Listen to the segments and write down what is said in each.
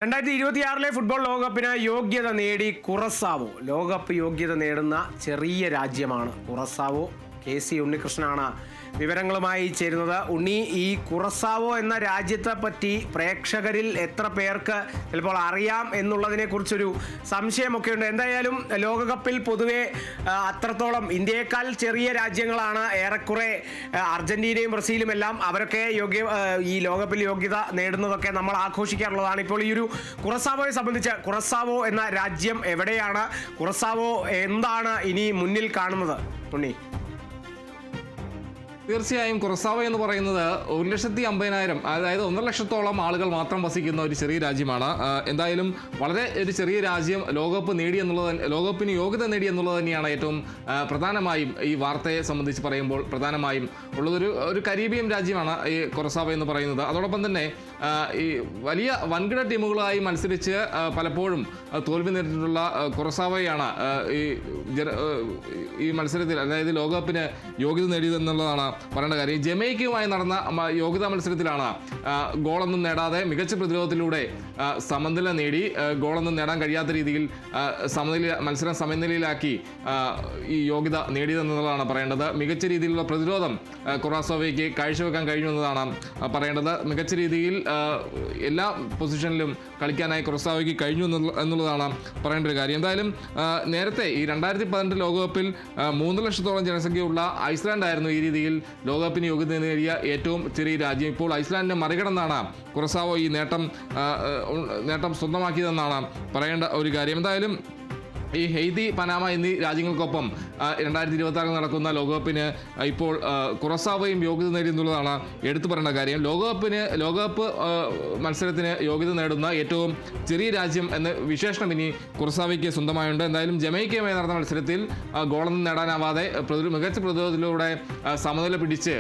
2026 football ലോകകപ്പിന് യോഗ്യത നേടി കുറസാവോ. ലോകകപ്പ് യോഗ്യത നേടുന്ന ചെറിയ രാജ്യമാണ് കുറസാവോ. KC ഉണ്ണികൃഷ്ണനാണ് വിവരങ്ങളുമായി ചേരുന്നത്. ഉണ്ണി, ഈ കുറസാവോ എന്ന രാജ്യത്തെ പറ്റി പ്രേക്ഷകരിൽ എത്ര പേർക്ക് ചിലപ്പോൾ അറിയാം എന്നുള്ളതിനെ കുറിച്ചൊരു സംശയമൊക്കെ ഉണ്ട്. എന്തായാലും ലോകകപ്പിൽ പൊതുവെ അത്രത്തോളം ഇന്ത്യയേക്കാൾ ചെറിയ രാജ്യങ്ങളാണ് ഏറെക്കുറെ അർജന്റീനയും ബ്രസീലും എല്ലാം. അവരൊക്കെ ഈ ലോകകപ്പിൽ യോഗ്യത നേടുന്നതൊക്കെ നമ്മൾ ആഘോഷിക്കാറുള്ളതാണ്. ഇപ്പോൾ ഈ ഒരു കുറസാവോയെ സംബന്ധിച്ച്, കുറസാവോ എന്ന രാജ്യം എവിടെയാണ്, കുറസാവോ എന്താണ് ഇനി മുന്നിൽ കാണുന്നത് ഉണ്ണി? തീർച്ചയായും കുറസാവോ എന്ന് പറയുന്നത് 1,50,000, അതായത് 1.5 ലക്ഷത്തോളം ആളുകൾ മാത്രം വസിക്കുന്ന ഒരു ചെറിയ രാജ്യമാണ്. എന്തായാലും വളരെ ഒരു ചെറിയ രാജ്യം ലോകകപ്പ് നേടി എന്നുള്ളത്, ലോകകപ്പിന് യോഗ്യത നേടി എന്നുള്ളത് തന്നെയാണ് ഏറ്റവും പ്രധാനമായും ഈ വാർത്തയെ സംബന്ധിച്ച് പറയുമ്പോൾ പ്രധാനമായും ഒരു കരീബിയൻ രാജ്യമാണ് ഈ കുറസാവോ എന്ന് പറയുന്നത്. അതോടൊപ്പം തന്നെ ഈ വലിയ വൻകിട ടീമുകളായി മത്സരിച്ച് പലപ്പോഴും തോൽവി നേരിട്ടിട്ടുള്ള കുറസാവോയാണ് ഈ മത്സരത്തിൽ, അതായത് ലോകകപ്പിന് യോഗ്യത നേടിയതെന്നുള്ളതാണ് പറയേണ്ട കാര്യം. ജമൈക്കയുമായി നടന്ന യോഗ്യതാ മത്സരത്തിലാണ് ഗോളൊന്നും നേടാതെ മികച്ച പ്രതിരോധത്തിലൂടെ സമനില നേടി, ഗോളൊന്നും നേടാൻ കഴിയാത്ത രീതിയിൽ മത്സരം സമനിലയിലാക്കി ഈ യോഗ്യത നേടിയതെന്നുള്ളതാണ് പറയേണ്ടത്. മികച്ച രീതിയിലുള്ള പ്രതിരോധം കുറസാവോയ്ക്ക് കാഴ്ചവെക്കാൻ കഴിഞ്ഞു എന്നതാണ് പറയേണ്ടത്. മികച്ച രീതിയിൽ എല്ലാ പൊസിഷനിലും കളിക്കാനായി കുറസാവോയ്ക്ക് കഴിഞ്ഞു എന്നുള്ളതാണ് പറയേണ്ട ഒരു കാര്യം. എന്തായാലും നേരത്തെ ഈ 2018 ലോകകപ്പിൽ 3 ലക്ഷത്തോളം ജനസംഖ്യയുള്ള ഐസ്ലാൻഡ് ആയിരുന്നു ഈ രീതിയിൽ ലോകകപ്പിന് യോഗ്യത നേടിയ ഏറ്റവും ചെറിയ രാജ്യം. ഇപ്പോൾ ഐസ്ലാൻഡിനെ മറികടന്നാണ് കുറസാവോ ഈ നേട്ടം സ്വന്തമാക്കിയതെന്നാണ് പറയേണ്ട ഒരു കാര്യം. എന്തായാലും ഈ ഹെയ്തി, പനാമ എന്നീ രാജ്യങ്ങൾക്കൊപ്പം 2026 നടക്കുന്ന ലോകകപ്പിന് ഇപ്പോൾ കുറസാവോയും യോഗ്യത നേടിയെന്നുള്ളതാണ് എടുത്തു പറയേണ്ട കാര്യം. ലോകകപ്പ് മത്സരത്തിന് യോഗ്യത നേടുന്ന ഏറ്റവും ചെറിയ രാജ്യം എന്ന വിശേഷണം ഇനി കുറസാവോയ്ക്ക് സ്വന്തമായുണ്ട്. എന്തായാലും ജമൈക്കയുമായി നടന്ന മത്സരത്തിൽ ഗോളൊന്നും നേടാനാവാതെ മികച്ച പ്രതിരോധത്തിലൂടെ സമനില പിടിച്ച്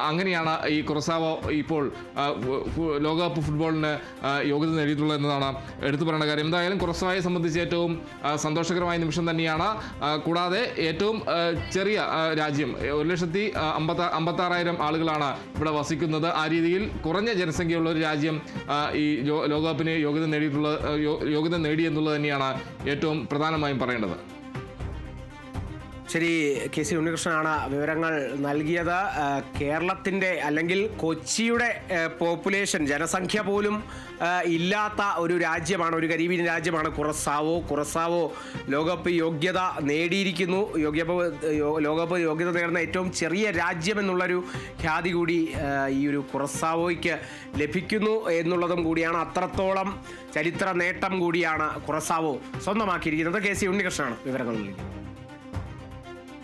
അങ്ങനെയാണ് ഈ കുറസാവോ ഇപ്പോൾ ലോകകപ്പ് ഫുട്ബോളിന് യോഗ്യത നേടിയിട്ടുള്ളത് എന്നതാണ് എടുത്തു പറയേണ്ട കാര്യം. എന്തായാലും കുറസാവോയെ സംബന്ധിച്ച് ഏറ്റവും സന്തോഷകരമായ നിമിഷം തന്നെയാണ്. കൂടാതെ ഏറ്റവും ചെറിയ രാജ്യം, 1,56,000 ആളുകളാണ് ഇവിടെ വസിക്കുന്നത്. ആ രീതിയിൽ കുറഞ്ഞ ജനസംഖ്യയുള്ള ഒരു രാജ്യം ഈ ലോകകപ്പിന് യോഗ്യത നേടി എന്നുള്ളത് തന്നെയാണ് ഏറ്റവും പ്രധാനമായും പറയേണ്ടത്. ശരി, KC ഉണ്ണികൃഷ്ണനാണ് വിവരങ്ങൾ നൽകിയത്. കേരളത്തിൻ്റെ അല്ലെങ്കിൽ കൊച്ചിയുടെ പോപ്പുലേഷൻ, ജനസംഖ്യ പോലും ഇല്ലാത്ത ഒരു രാജ്യമാണ്, ഒരു കരീബിയൻ രാജ്യമാണ് കുറസാവോ. കുറസാവോ ലോകകപ്പ് യോഗ്യത നേടിയിരിക്കുന്നു. ലോകകപ്പ് യോഗ്യത നേടുന്ന ഏറ്റവും ചെറിയ രാജ്യം എന്നുള്ളൊരു ഖ്യാതി കൂടി ഈ ഒരു കുറസാവോയ്ക്ക് ലഭിക്കുന്നു എന്നുള്ളതും കൂടിയാണ്. അത്രത്തോളം ചരിത്ര നേട്ടം കൂടിയാണ് കുറസാവോ സ്വന്തമാക്കിയിരിക്കുന്നത്. KC ഉണ്ണികൃഷ്ണനാണ് വിവരങ്ങൾ നൽകിയത്.